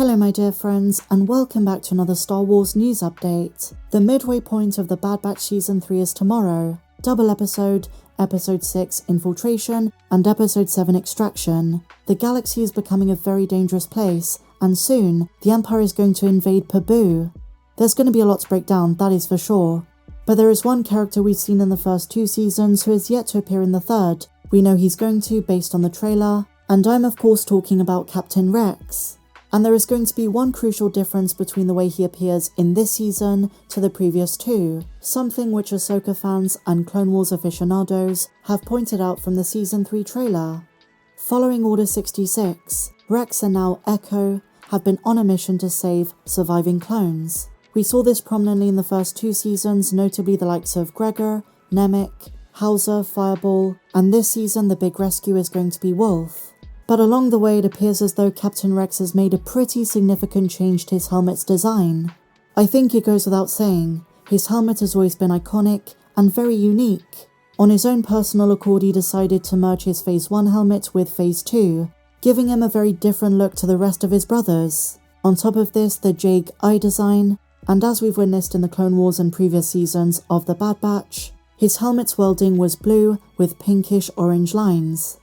Hello my dear friends, and welcome back to another Star Wars news update. The midway point of the Bad Batch Season 3 is tomorrow. Double episode, Episode 6 Infiltration, and Episode 7 Extraction. The galaxy is becoming a very dangerous place, and soon, the Empire is going to invade Pabu. There's going to be a lot to break down, that is for sure. But there is one character we've seen in the first 2 seasons who is yet to appear in the third. We know he's going to based on the trailer, and I'm of course talking about Captain Rex. And there is going to be one crucial difference between the way he appears in this season to the previous 2, something which Ahsoka fans and Clone Wars aficionados have pointed out from the Season 3 trailer. Following Order 66, Rex and now Echo have been on a mission to save surviving clones. We saw this prominently in the first 2 seasons, notably the likes of Gregor, Nemik, Hauser, Fireball, and this season the big rescue is going to be Wolf. But along the way it appears as though Captain Rex has made a pretty significant change to his helmet's design. I think it goes without saying, his helmet has always been iconic and very unique. On his own personal accord he decided to merge his Phase 1 helmet with Phase 2, giving him a very different look to the rest of his brothers. On top of this, the Jake eye design, and as we've witnessed in the Clone Wars and previous seasons of the Bad Batch, his helmet's welding was blue with pinkish orange lines.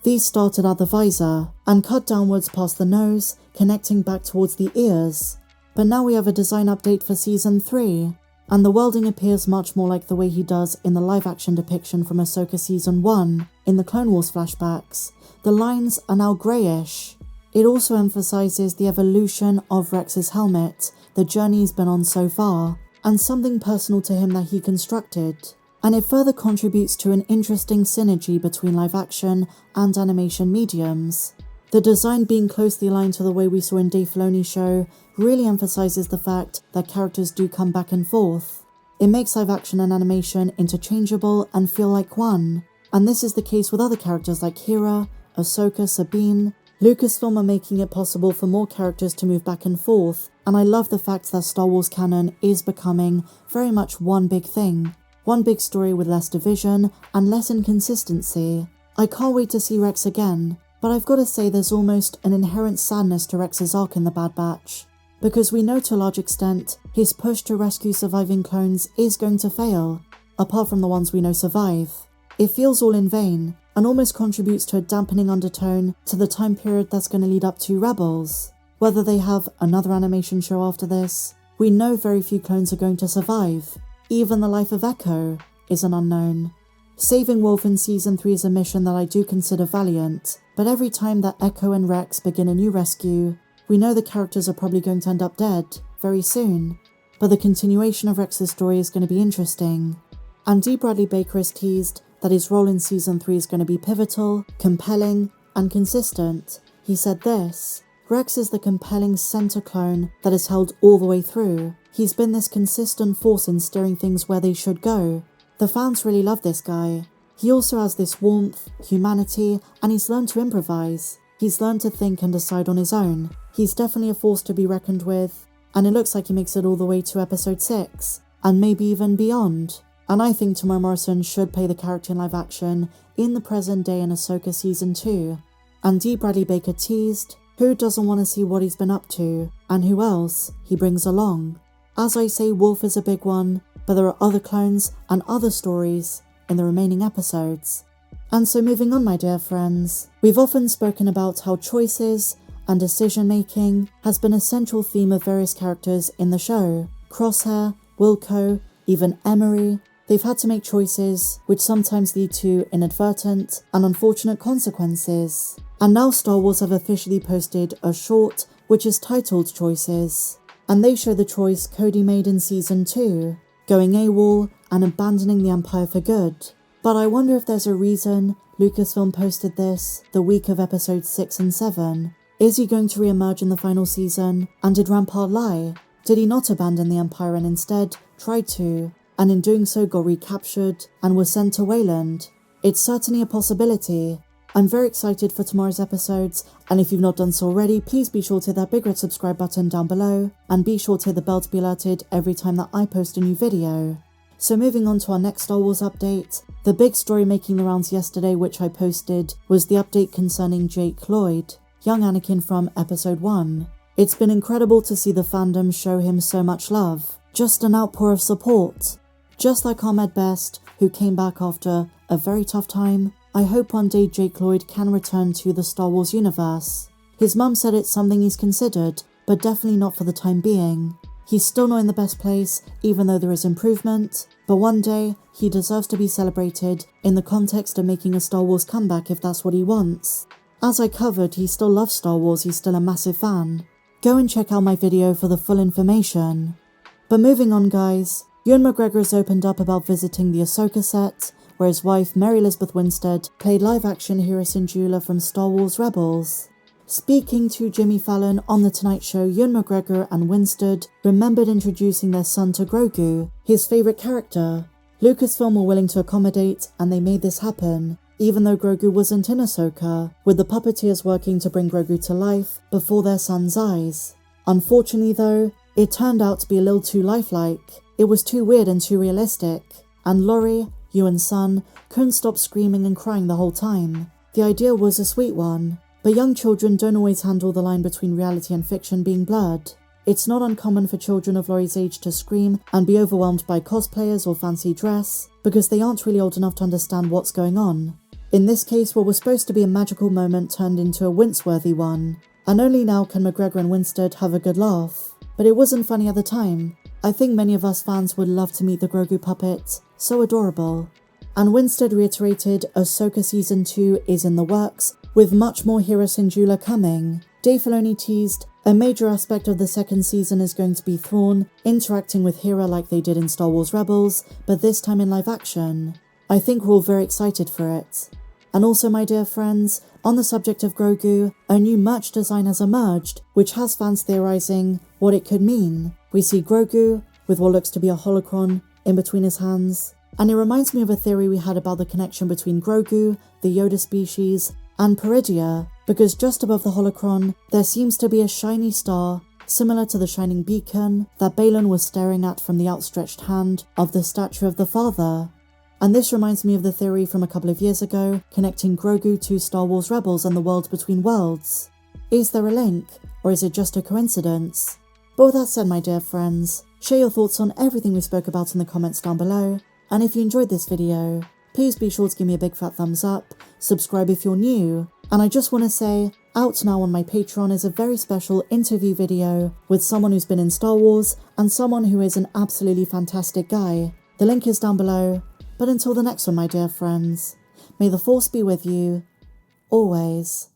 These started at the visor and cut downwards past the nose, connecting back towards the ears. But now we have a design update for Season 3, and the welding appears much more like the way he does in the live-action depiction from Ahsoka Season 1 in the Clone Wars flashbacks. The lines are now greyish. It also emphasises the evolution of Rex's helmet, the journey he's been on so far, and something personal to him that he constructed. And it further contributes to an interesting synergy between live action and animation mediums. The design being closely aligned to the way we saw in Dave Filoni's show really emphasises the fact that characters do come back and forth. It makes live action and animation interchangeable and feel like one, and this is the case with other characters like Hera, Ahsoka, Sabine. Lucasfilm are making it possible for more characters to move back and forth, and I love the fact that Star Wars canon is becoming very much one big thing. One big story with less division and less inconsistency. I can't wait to see Rex again, but I've got to say there's almost an inherent sadness to Rex's arc in the Bad Batch, because we know to a large extent his push to rescue surviving clones is going to fail, apart from the ones we know survive. It feels all in vain, and almost contributes to a dampening undertone to the time period that's going to lead up to Rebels. Whether they have another animation show after this, we know very few clones are going to survive. Even the life of Echo is an unknown. Saving Wolf in Season 3 is a mission that I do consider valiant, but every time that Echo and Rex begin a new rescue, we know the characters are probably going to end up dead very soon. But the continuation of Rex's story is going to be interesting. And D. Bradley Baker has teased that his role in Season 3 is going to be pivotal, compelling, and consistent. He said this: Rex is the compelling center clone that is held all the way through. He's been this consistent force in steering things where they should go. The fans really love this guy. He also has this warmth, humanity, and he's learned to improvise. He's learned to think and decide on his own. He's definitely a force to be reckoned with, and it looks like he makes it all the way to Episode 6, and maybe even beyond. And I think Temuera Morrison should play the character in live action in the present day in Ahsoka Season 2. And D. Bradley Baker teased, who doesn't want to see what he's been up to, and who else he brings along. As I say, Wolf is a big one, but there are other clones and other stories in the remaining episodes. And so moving on, my dear friends, we've often spoken about how choices and decision making has been a central theme of various characters in the show. Crosshair, Wilco, even Emery, they've had to make choices which sometimes lead to inadvertent and unfortunate consequences. And now Star Wars have officially posted a short which is titled Choices. And they show the choice Cody made in Season 2, going AWOL and abandoning the Empire for good. But I wonder if there's a reason Lucasfilm posted this the week of Episodes 6 and 7. Is he going to re-emerge in the final season? And did Rampart lie? Did he not abandon the Empire and instead tried to, and in doing so got recaptured and was sent to Wayland? It's certainly a possibility. I'm very excited for tomorrow's episodes, and if you've not done so already, please be sure to hit that big red subscribe button down below, and be sure to hit the bell to be alerted every time that I post a new video. So moving on to our next Star Wars update, the big story making the rounds yesterday which I posted was the update concerning Lloyd, young Anakin from Episode 1. It's been incredible to see the fandom show him so much love, just an outpour of support. Just like Ahmed Best, who came back after a very tough time, I hope one day Jake Lloyd can return to the Star Wars universe. His mum said it's something he's considered, but definitely not for the time being. He's still not in the best place, even though there is improvement, but one day he deserves to be celebrated in the context of making a Star Wars comeback if that's what he wants. As I covered, he still loves Star Wars, he's still a massive fan. Go and check out my video for the full information. But moving on, guys, Ewan McGregor has opened up about visiting the Ahsoka set, where his wife Mary Elizabeth Winstead played live-action Hera Syndulla from Star Wars Rebels. Speaking to Jimmy Fallon on The Tonight Show, Ewan McGregor and Winstead remembered introducing their son to Grogu, his favourite character. Lucasfilm were willing to accommodate, and they made this happen, even though Grogu wasn't in Ahsoka, with the puppeteers working to bring Grogu to life before their son's eyes. Unfortunately though, it turned out to be a little too lifelike. It was too weird and too realistic, and Laurie, Ewan's son, couldn't stop screaming and crying the whole time. The idea was a sweet one, but young children don't always handle the line between reality and fiction being blurred. It's not uncommon for children of Laurie's age to scream and be overwhelmed by cosplayers or fancy dress, because they aren't really old enough to understand what's going on. In this case, what was supposed to be a magical moment turned into a wince-worthy one, and only now can McGregor and Winstead have a good laugh. But it wasn't funny at the time. I think many of us fans would love to meet the Grogu puppet, so adorable. And Winstead reiterated Ahsoka Season 2 is in the works, with much more Hera Syndulla coming. Dave Filoni teased, a major aspect of the second season is going to be Thrawn interacting with Hera like they did in Star Wars Rebels, but this time in live action. I think we're all very excited for it. And also, my dear friends, on the subject of Grogu, a new merch design has emerged, which has fans theorizing what it could mean. We see Grogu, with what looks to be a holocron in between his hands, and it reminds me of a theory we had about the connection between Grogu, the Yoda species, and Peridea, because just above the holocron, there seems to be a shiny star, similar to the shining beacon that Balin was staring at from the outstretched hand of the statue of the Father. And this reminds me of the theory from a couple of years ago, connecting Grogu to Star Wars Rebels and the world between worlds. Is there a link, or is it just a coincidence? But with that said, my dear friends, share your thoughts on everything we spoke about in the comments down below, and if you enjoyed this video, please be sure to give me a big fat thumbs up, subscribe if you're new, and I just want to say, out now on my Patreon is a very special interview video with someone who's been in Star Wars and someone who is an absolutely fantastic guy. The link is down below. But until the next one, my dear friends, may the Force be with you, always.